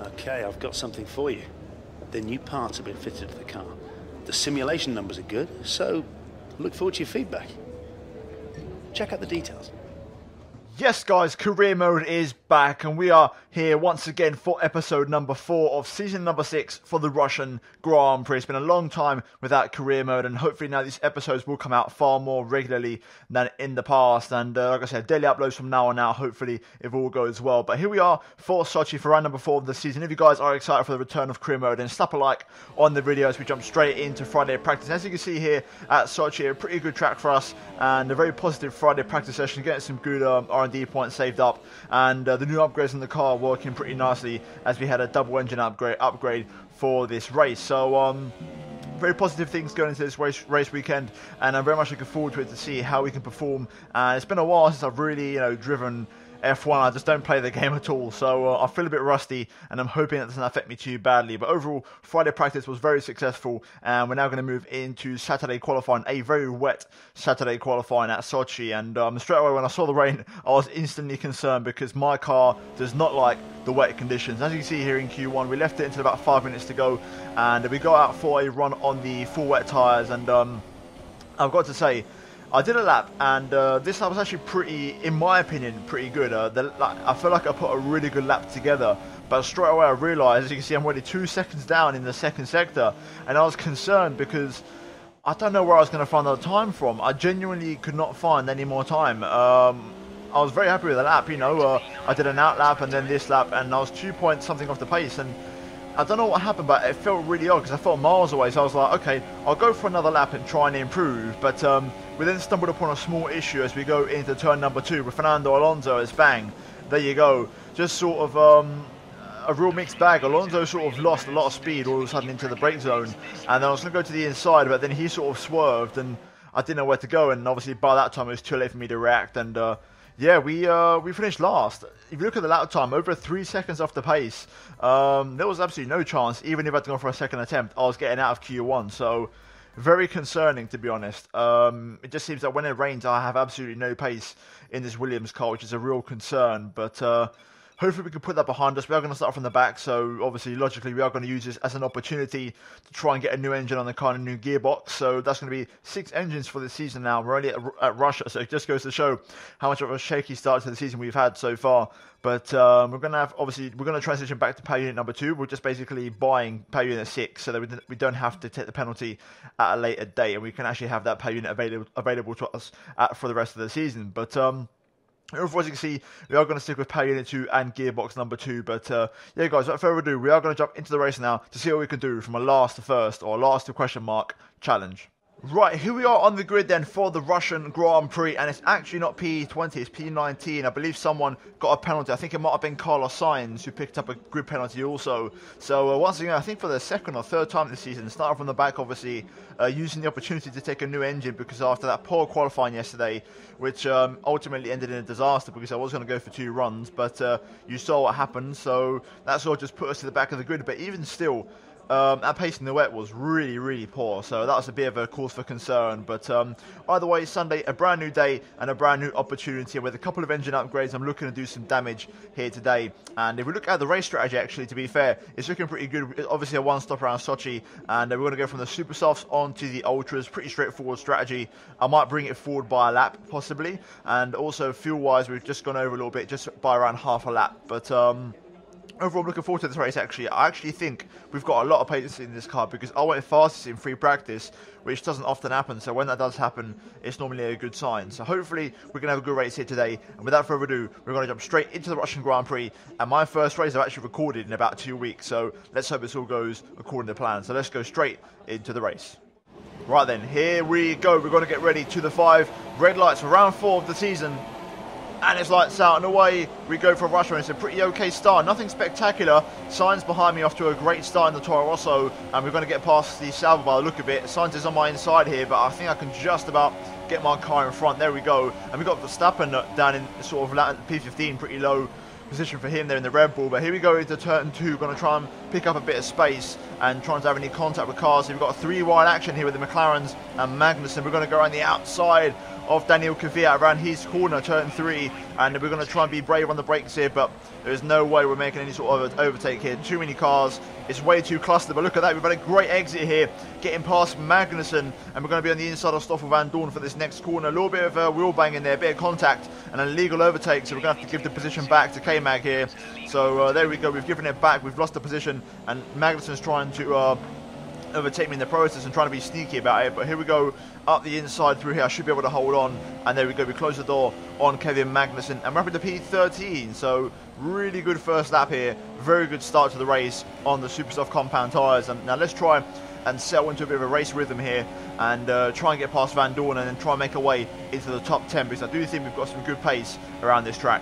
Okay, I've got something for you. The new parts have been fitted to the car. The simulation numbers are good, so look forward to your feedback. Check out the details. Yes guys, career mode is back and we are here once again for episode number 4 of season number 6 for the Russian Grand Prix. It's been a long time without career mode and hopefully now these episodes will come out far more regularly than in the past. And like I said, daily uploads from now on out, hopefully if all goes well. But here we are for Sochi for round number 4 of the season. If you guys are excited for the return of career mode, then slap a like on the video as we jump straight into Friday practice. As you can see here at Sochi, a pretty good track for us and a very positive Friday practice session, getting some good R&D points saved up, and the new upgrades in the car working pretty nicely as we had a double engine upgrade for this race. So very positive things going into this race weekend, and I'm very much looking forward to it to see how we can perform. It's been a while since I've really driven F1. I just don't play the game at all, so I feel a bit rusty and I'm hoping that doesn't affect me too badly. But overall, Friday practice was very successful and we're now going to move into Saturday qualifying, a very wet Saturday qualifying at Sochi. And straight away when I saw the rain, I was instantly concerned because my car does not like the wet conditions. As you can see here in Q1, we left it until about 5 minutes to go and we got out for a run on the full wet tyres. And I've got to say, I did a lap, and this lap was actually pretty, in my opinion, pretty good. I feel like I put a really good lap together, but straight away I realised, as you can see, I'm already 2 seconds down in the second sector, and I was concerned because I don't know where I was going to find the time from. I genuinely could not find any more time. I was very happy with the lap, I did an out lap and then this lap, and I was 2 points something off the pace, and I don't know what happened, but it felt really odd because I felt miles away. So I was like, okay, I'll go for another lap and try and improve. But we then stumbled upon a small issue as we go into turn number 2 with Fernando Alonso as bang. There you go. Just sort of a real mixed bag. Alonso sort of lost a lot of speed all of a sudden into the brake zone. And then I was going to go to the inside, but then he sort of swerved and I didn't know where to go. And obviously by that time it was too late for me to react. And yeah, we finished last. If you look at the lap time, over 3 seconds off the pace, there was absolutely no chance, even if I'd gone for a second attempt, I was getting out of Q1. So, very concerning, to be honest. It just seems that when it rains, I have absolutely no pace in this Williams car, which is a real concern. But hopefully we can put that behind us. We are going to start from the back, so obviously, logically, we are going to use this as an opportunity to try and get a new engine on the car and a new gearbox. So that's going to be 6 engines for this season now. We're only at Russia, so it just goes to show how much of a shaky start to the season we've had so far. But we're going to have, obviously, we're going to transition back to power unit number 2. We're just basically buying power unit 6 so that we don't have to take the penalty at a later date, and we can actually have that power unit available to us for the rest of the season. But overall, as you can see, we are going to stick with power unit 2 and gearbox number 2. But yeah, guys, without further ado, we are going to jump into the race now to see what we can do from a last to first or last to question mark challenge. Right, here we are on the grid then for the Russian Grand Prix, and it's actually not P20, it's P19. I believe someone got a penalty. I think it might have been Carlos Sainz who picked up a grid penalty also. So once again, I think for the second or third time this season, starting from the back, obviously, using the opportunity to take a new engine because after that poor qualifying yesterday, which ultimately ended in a disaster because I was going to go for 2 runs, but you saw what happened, so that sort of just put us to the back of the grid. But even still, our pace in the wet was really, really poor, so that was a bit of a cause for concern. But either way, Sunday, a brand new day and a brand new opportunity. With a couple of engine upgrades, I'm looking to do some damage here today. And if we look at the race strategy, actually, to be fair, it's looking pretty good. Obviously, a one-stop around Sochi, and we're going to go from the super softs onto the ultras. Pretty straightforward strategy. I might bring it forward by a lap, possibly. And also, fuel-wise, we've just gone over a little bit, just by around half a lap. But overall, I'm looking forward to this race, actually. I actually think we've got a lot of patience in this car because I went fastest in free practice, which doesn't often happen. So when that does happen, it's normally a good sign. So hopefully, we're going to have a good race here today. And without further ado, we're going to jump straight into the Russian Grand Prix. And my first race I've actually recorded in about 2 weeks. So let's hope this all goes according to plan. So let's go straight into the race. Right then, here we go. We're going to get ready to the 5 red lights for round 4 of the season. And it's lights out and away we go for Russia, and it's a pretty okay start, nothing spectacular. Sainz behind me off to a great start in the Toro Rosso, and we're going to get past the Sauber by the look of it. Sainz is on my inside here, but I think I can just about get my car in front. There we go, and we've got Verstappen down in sort of P15, pretty low position for him there in the Red Bull. But here we go into turn 2, going to try and pick up a bit of space and try and have any contact with cars. So we've got a 3 wide action here with the McLarens and Magnussen. We're going to go around the outside of Daniel Kvyat around his corner, turn 3, and we're going to try and be brave on the brakes here, but there's no way we're making any sort of overtake here. Too many cars, it's way too clustered, but look at that, we've had a great exit here, getting past Magnussen, and we're going to be on the inside of Stoffel Van Dorn for this next corner. A little bit of wheel banging there, a bit of contact, and an illegal overtake, so we're going to have to give the position back to K-Mag here. So there we go, we've given it back, we've lost the position, and Magnussen's trying to overtake me in the process and trying to be sneaky about it, but here we go up the inside through here. I should be able to hold on, and there we go, we close the door on Kevin Magnussen, and we're up into P13, so really good first lap here, very good start to the race on the super soft compound tyres. And now let's try and settle into a bit of a race rhythm here, and try and get past Van Dorn, and then try and make our way into the top 10, because I do think we've got some good pace around this track.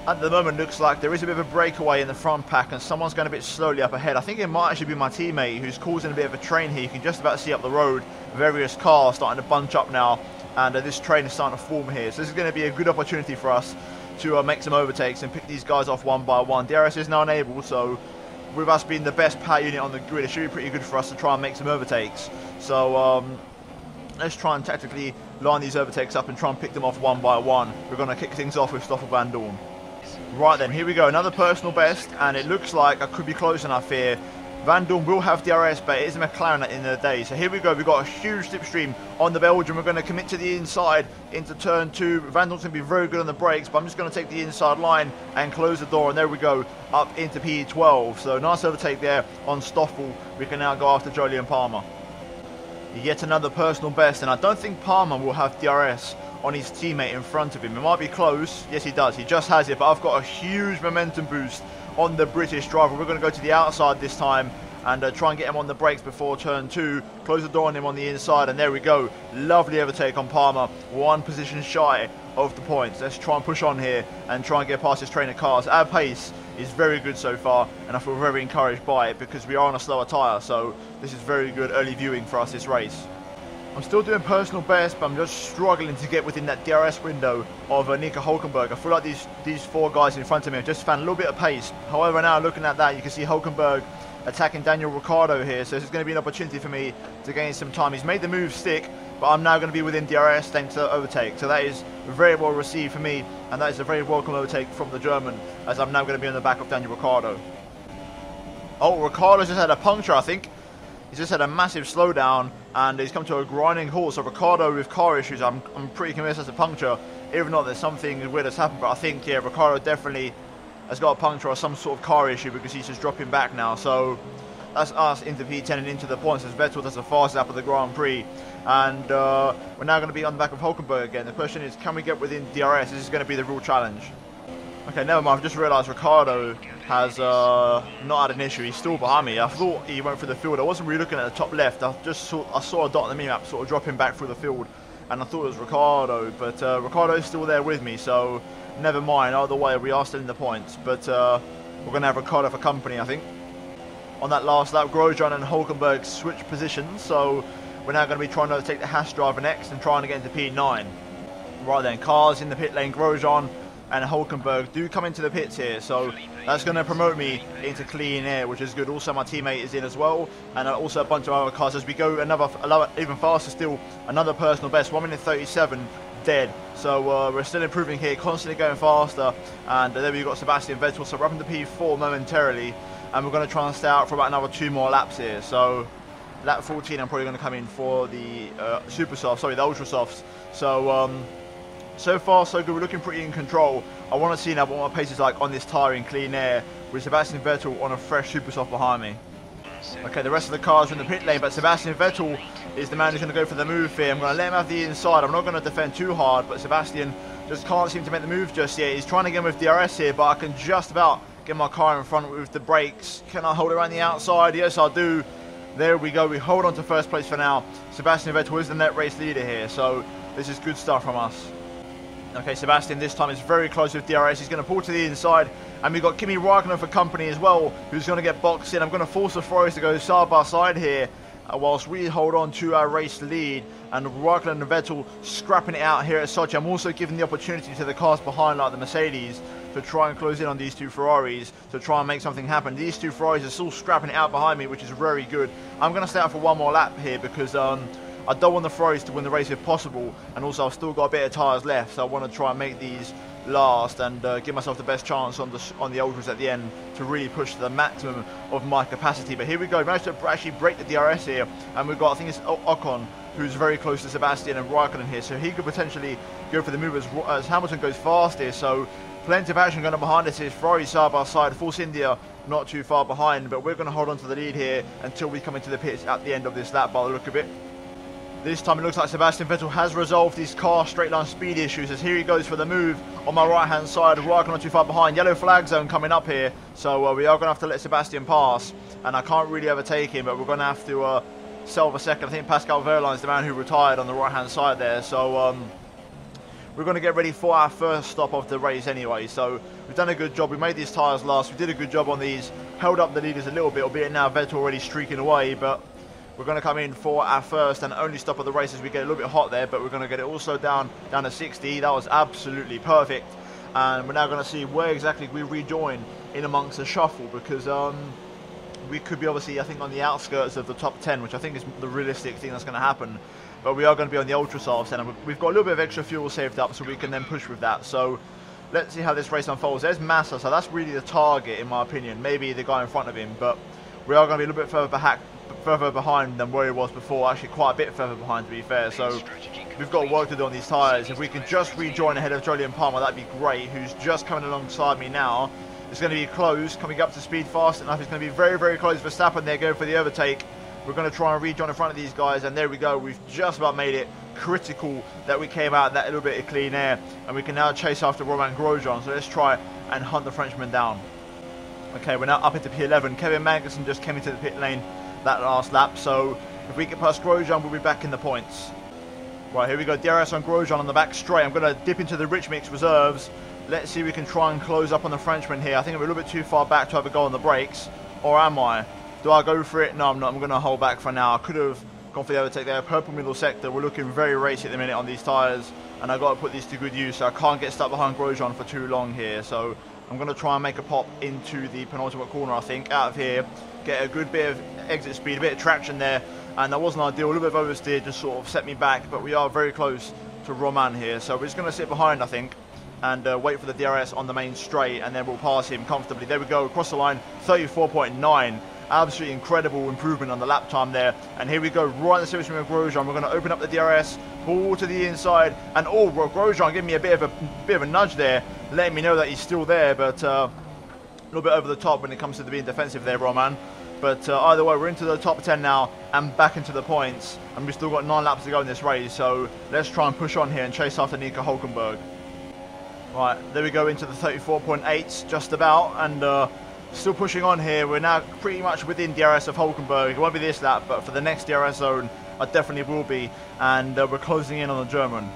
At the moment, looks like there is a bit of a breakaway in the front pack, and someone's going a bit slowly up ahead. I think it might actually be my teammate who's causing a bit of a train here. You can just about see up the road various cars starting to bunch up now, and this train is starting to form here. So this is going to be a good opportunity for us to make some overtakes and pick these guys off one by one. DRS is now enabled, so with us being the best power unit on the grid, it should be pretty good for us to try and make some overtakes. So let's try and tactically line these overtakes up and try and pick them off one by one. We're going to kick things off with Stoffel Van Dorn. Right then, here we go, another personal best, and it looks like I could be close enough here. Van Dorn will have DRS, but it is a McLaren at the end of the day. So here we go, we've got a huge slipstream on the Belgian. We're going to commit to the inside into turn 2. Van Dorn's going to be very good on the brakes, but I'm just going to take the inside line and close the door, and there we go, up into P12. So nice overtake there on Stoffel. We can now go after Jolyon Palmer. Yet another personal best, and I don't think Palmer will have DRS on his teammate in front of him. It might be close. Yes, he does. He just has it, but I've got a huge momentum boost on the British driver. We're going to go to the outside this time and try and get him on the brakes before turn 2. Close the door on him on the inside, and there we go. Lovely overtake on Palmer. One position shy of the points. Let's try and push on here and try and get past this train of cars. Our pace is very good so far, and I feel very encouraged by it because we are on a slower tyre, so this is very good early viewing for us this race. I'm still doing personal best, but I'm just struggling to get within that DRS window of Nico Hulkenberg. I feel like these 4 guys in front of me have just found a little bit of pace. However, now looking at that, you can see Hulkenberg attacking Daniel Ricciardo here, so this is going to be an opportunity for me to gain some time. He's made the move stick, but I'm now going to be within DRS thanks to the overtake. So that is very well received for me, and that is a very welcome overtake from the German, as I'm now going to be on the back of Daniel Ricciardo. Oh, Ricciardo's just had a puncture, I think. He's just had a massive slowdown, and he's come to a grinding halt. So Ricciardo with car issues, I'm pretty convinced that's a puncture, even though there's something weird that's happened. But I think, yeah, Ricciardo definitely has got a puncture or some sort of car issue, because he's just dropping back now. So that's us into P10 and into the points, as Vettel does the fastest lap of the Grand Prix. And we're now going to be on the back of Hulkenberg again. The question is, can we get within DRS? This is going to be the real challenge. Okay, never mind. I've just realised Ricciardo has not had an issue. He's still behind me. I thought he went through the field. I wasn't really looking at the top left. I saw a dot on the mini-map sort of dropping back through the field, and I thought it was Ricciardo. But Ricciardo's still there with me, so never mind. Either way, we are still in the points. But we're going to have Ricciardo for company, I think. On that last lap, Grosjean and Hulkenberg switched positions, so we're now going to be trying to take the Haas driver next and trying to get into P9. Right then, cars in the pit lane. Grosjean and Hulkenberg do come into the pits here, so that's going to promote me into clean air, which is good. Also, my teammate is in as well, and also a bunch of other cars as we go even faster still. Another personal best, 1 minute 37 dead. So we're still improving here, constantly going faster, and there we've got Sebastian Vettel. So we're up into P4 momentarily, and we're going to try and stay out for about another 2 more laps here. So lap 14, I'm probably going to come in for the the Ultra Softs. So so far so good, we're looking pretty in control. I want to see now what my pace is like on this tyre in clean air, with Sebastian Vettel on a fresh super soft behind me. Okay, the rest of the cars are in the pit lane, but Sebastian Vettel is the man who's going to go for the move here. I'm going to let him have the inside. I'm not going to defend too hard, but Sebastian just can't seem to make the move just yet. He's trying to get with DRS here, but I can just about get my car in front with the brakes. Can I hold it around the outside? Yes, I do. There we go. We hold on to first place for now. Sebastian Vettel is the net race leader here, so this is good stuff from us. Okay, Sebastian this time is very close with DRS. He's going to pull to the inside, and we've got Kimi Räikkönen for company as well, who's going to get boxed in. I'm going to force the Ferraris to go side by side here, whilst we hold on to our race lead, and Räikkönen and Vettel scrapping it out here at Sochi. I'm also giving the opportunity to the cars behind, like the Mercedes, to try and close in on these 2 Ferraris, to try and make something happen. These 2 Ferraris are still scrapping it out behind me, which is very good. I'm going to stay out for 1 more lap here, because I don't want the Ferraris to win the race if possible, and also I've still got a bit of tyres left, so I want to try and make these last and give myself the best chance on the ultras at the end to really push to the maximum of my capacity. But here we go, we managed to actually break the DRS here, and we've got, I think it's Ocon, who's very close to Sebastian and Raikkonen here, so he could potentially go for the move as Hamilton goes fast here. So plenty of action going on behind us here. Ferrari side by side, Force India not too far behind, but we're going to hold on to the lead here until we come into the pits at the end of this lap by the look of it. This time it looks like Sebastian Vettel has resolved his car straight line speed issues, as here he goes for the move on my right hand side. Raikkonen not too far behind, yellow flag zone coming up here, so we are going to have to let Sebastian pass, and I can't really overtake him, but we're going to have to sell a second. I think Pascal Wehrlein's the man who retired on the right hand side there, so we're going to get ready for our first stop of the race anyway. So we've done a good job, we made these tyres last, we did a good job on these, held up the leaders a little bit, albeit now Vettel already streaking away, but we're going to come in for our first and only stop of the race as we get a little bit hot there, but we're going to get it also down to 60. That was absolutely perfect, and we're now going to see where exactly we rejoin in amongst the shuffle, because we could be obviously, I think, on the outskirts of the top 10, which I think is the realistic thing that's going to happen. But we are going to be on the ultra soft end, and we've got a little bit of extra fuel saved up, so we can then push with that. So let's see how this race unfolds. There's Massa, so that's really the target in my opinion. Maybe the guy in front of him, but we are going to be a little bit further behind than where he was before. Actually, quite a bit further behind, to be fair. So we've got work to do on these tyres. If we can just rejoin ahead of Jolyon Palmer, that'd be great. Who's just coming alongside me now. It's going to be close, coming up to speed fast enough. It's going to be very, very close. Verstappen there going for the overtake. We're going to try and rejoin in front of these guys, and there we go. We've just about made it. Critical that we came out that little bit of clean air, and we can now chase after Romain Grosjean. So let's try and hunt the Frenchman down. Okay, we're now up into P11. Kevin Magnussen just came into the pit lane that last lap, so if we get past Grosjean, we'll be back in the points. Right, here we go, DRS on Grosjean on the back straight. I'm going to dip into the Rich Mix reserves. Let's see if we can try and close up on the Frenchman here. I think I'm a little bit too far back to have a go on the brakes, or am I? Do I go for it? No, I'm not. I'm going to hold back for now. I could have gone for the overtake there. Purple middle sector, we're looking very racy at the minute on these tyres, and I've got to put these to good use, so I can't get stuck behind Grosjean for too long here. So I'm going to try and make a pop into the penultimate corner, I think, out of here. Get a good bit of exit speed, a bit of traction there, and that wasn't ideal. A little bit of oversteer just sort of set me back, but we are very close to Romain here. So we're just going to sit behind, I think, and wait for the DRS on the main straight, and then we'll pass him comfortably. There we go, across the line, 34.9. Absolutely incredible improvement on the lap time there. And here we go, right in the situation with Grosjean. We're going to open up the DRS, pull to the inside, and Grosjean giving me a bit of a nudge there, letting me know that he's still there, but a little bit over the top when it comes to being defensive there, Romain. But either way, we're into the top 10 now and back into the points, and we've still got 9 laps to go in this race, so let's try and push on here and chase after Nico Hülkenberg. Right, there we go, into the 34.8s just about, and still pushing on here. We're now pretty much within DRS of Hülkenberg. It won't be this lap, but for the next DRS zone, I definitely will be, and we're closing in on the German.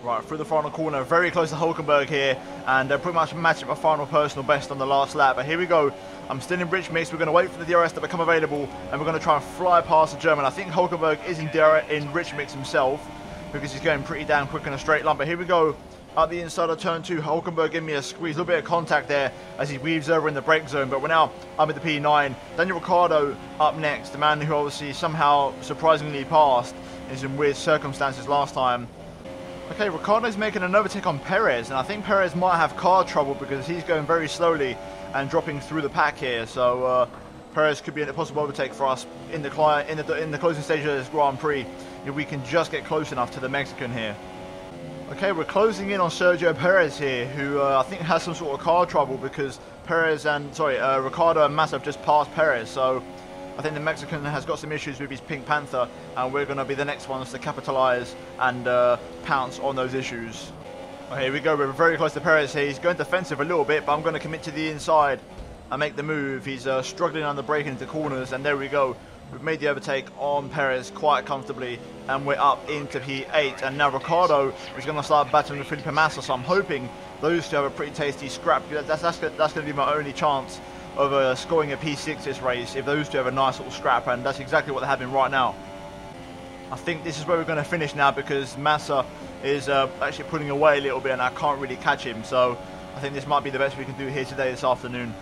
Right, through the final corner, very close to Hülkenberg here, and pretty much matching my final personal best on the last lap. But here we go, I'm still in Rich Mix. We're going to wait for the DRS to become available, and we're going to try and fly past the German. I think Hülkenberg is in Rich Mix himself, because he's going pretty damn quick in a straight line. But here we go, at the inside of turn 2, Hülkenberg giving me a squeeze, a little bit of contact there as he weaves over in the brake zone, but we're now up at the P9. Daniel Ricciardo up next, the man who obviously somehow surprisingly passed in some weird circumstances last time. Okay, Ricciardo's making an overtake on Perez, and I think Perez might have car trouble because he's going very slowly and dropping through the pack here, so Perez could be a possible overtake for us in the closing stage of this Grand Prix if we can just get close enough to the Mexican here. Okay, we're closing in on Sergio Perez here, who I think has some sort of car trouble because Ricciardo and Massa have just passed Perez. So I think the Mexican has got some issues with his Pink Panther, and we're going to be the next ones to capitalise and pounce on those issues. Okay, here we go, we're very close to Perez here. He's going defensive a little bit, but I'm going to commit to the inside and make the move. He's struggling on the braking into corners, and there we go. We've made the overtake on Perez quite comfortably, and we're up into P8. And now Ricciardo is going to start battling with Felipe Massa, so I'm hoping those two have a pretty tasty scrap. That's going to be my only chance of scoring a P6 this race, if those two have a nice little scrap, and that's exactly what they're having right now. I think this is where we're going to finish now, because Massa is actually pulling away a little bit, and I can't really catch him, so I think this might be the best we can do here today this afternoon.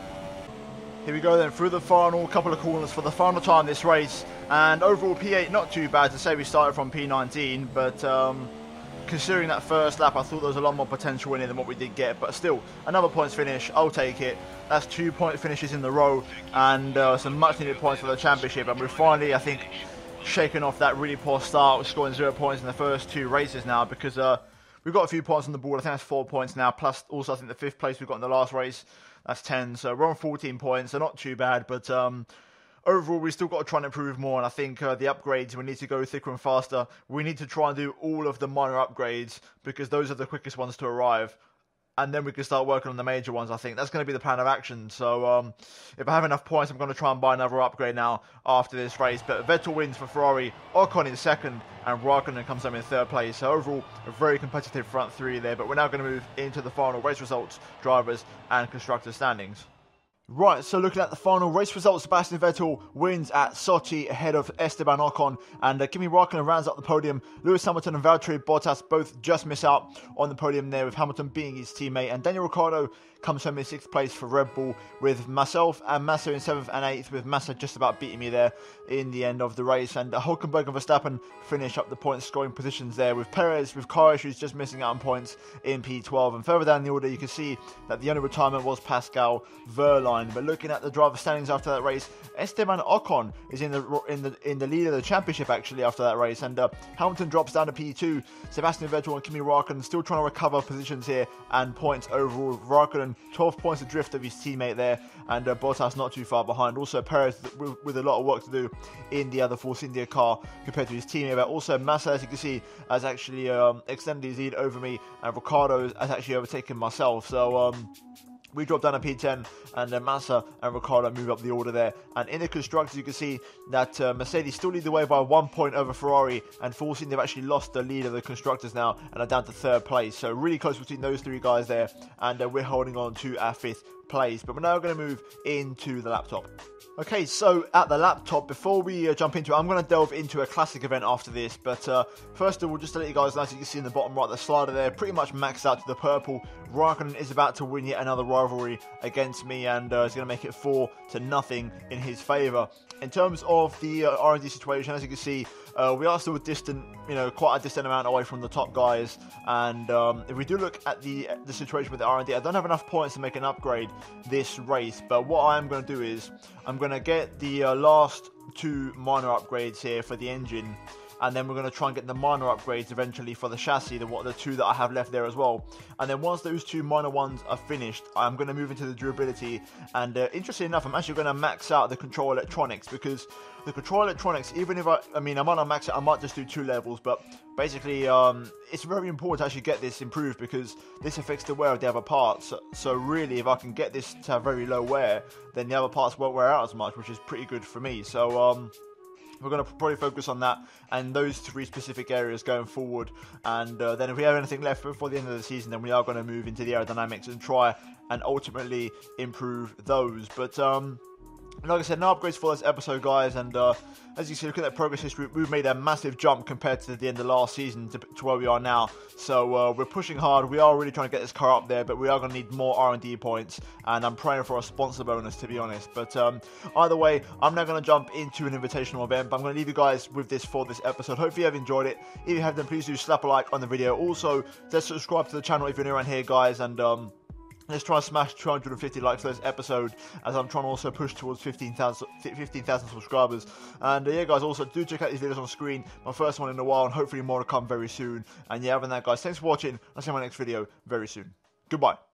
Here we go then, through the final couple of corners for the final time this race. And overall P8 not too bad, to say we started from P19, but considering that first lap I thought there was a lot more potential in it than what we did get. But still, another points finish, I'll take it. That's 2 point finishes in the row and some much needed points for the championship. And we're finally, I think, shaken off that really poor start. We're scoring 0 points in the first 2 races now because we've got a few points on the board. I think that's 4 points now, plus also I think the 5th place we got in the last race. That's 10, so we're on 14 points, so not too bad, but overall we still got to try and improve more, and I think the upgrades, we need to go thicker and faster. We need to try and do all of the minor upgrades, because those are the quickest ones to arrive, and then we can start working on the major ones. I think that's going to be the plan of action. So if I have enough points, I'm going to try and buy another upgrade now after this race. But Vettel wins for Ferrari, Ocon in 2nd, and Raikkonen comes home in 3rd place. So overall, a very competitive front 3 there. But we're now going to move into the final race results, drivers and constructors standings. Right, so looking at the final race results, Sebastian Vettel wins at Sochi ahead of Esteban Ocon, and Kimi Raikkonen rounds up the podium. Lewis Hamilton and Valtteri Bottas both just miss out on the podium there, with Hamilton being his teammate, and Daniel Ricciardo comes home in 6th place for Red Bull, with myself and Massa in 7th and 8th, with Massa just about beating me there in the end of the race. And Hülkenberg and Verstappen finish up the point scoring positions there, with Perez with car issues just missing out on points in P12. And further down the order, you can see that the only retirement was Pascal Wehrlein. But looking at the driver standings after that race, Esteban Ocon is in the lead of the championship actually after that race, and Hamilton drops down to P2. Sebastian Vettel and Kimi Raikkonen still trying to recover positions here and points overall. Raikkonen 12 points adrift of his teammate there, and Bottas not too far behind. Also Perez with a lot of work to do in the other Force India car compared to his teammate. But also Massa, as you can see, has actually extended his lead over me, and Ricciardo has actually overtaken myself. So we drop down to P10, and then Massa and Ricciardo move up the order there. And in the constructors, you can see that Mercedes still lead the way by 1 point over Ferrari, and Force India have actually lost the lead of the constructors now and are down to 3rd place. So really close between those 3 guys there, and we're holding on to our 5th place. But we're now going to move into the laptop. Okay, so at the laptop, before we jump into it, I'm going to delve into a classic event after this. But first of all, just to let you guys know, as you can see in the bottom right, the slider there, pretty much maxed out to the purple. Raikkonen is about to win yet another rivalry against me, and is going to make it 4-0 in his favour. In terms of the R&D situation, as you can see, we are still distant, quite a distant amount away from the top guys. And if we do look at the situation with the R&D, I don't have enough points to make an upgrade this race. But what I'm going to do is I'm going to get the last 2 minor upgrades here for the engine, and then we're going to try and get the minor upgrades eventually for the chassis, the 2 that I have left there as well. And then once those 2 minor ones are finished, I'm going to move into the durability. And interestingly enough, I'm actually going to max out the control electronics, because the control electronics, even if I might not max it, I might just do 2 levels, but basically it's very important to actually get this improved, because this affects the wear of the other parts. So really, if I can get this to have very low wear, then the other parts won't wear out as much, which is pretty good for me. So we're going to probably focus on that and those 3 specific areas going forward. And then if we have anything left before the end of the season, then we are going to move into the aerodynamics and try and ultimately improve those. But like I said, no upgrades for this episode, guys. And as you see, look at that progress history. We've made a massive jump compared to the end of last season to where we are now. So we're pushing hard. We are really trying to get this car up there, but we are going to need more R&D points. And I'm praying for a sponsor bonus, to be honest. But either way, I'm now going to jump into an invitational event. But I'm going to leave you guys with this for this episode. Hopefully you have enjoyed it. If you have, then please do slap a like on the video. Also, just subscribe to the channel if you're new around here, guys. And let's try and smash 250 likes for this episode, as I'm trying to also push towards 15,000 subscribers. And yeah, guys, also do check out these videos on screen. My first one in a while, and hopefully more to come very soon. And yeah, other than that, guys, thanks for watching. I'll see you in my next video very soon. Goodbye.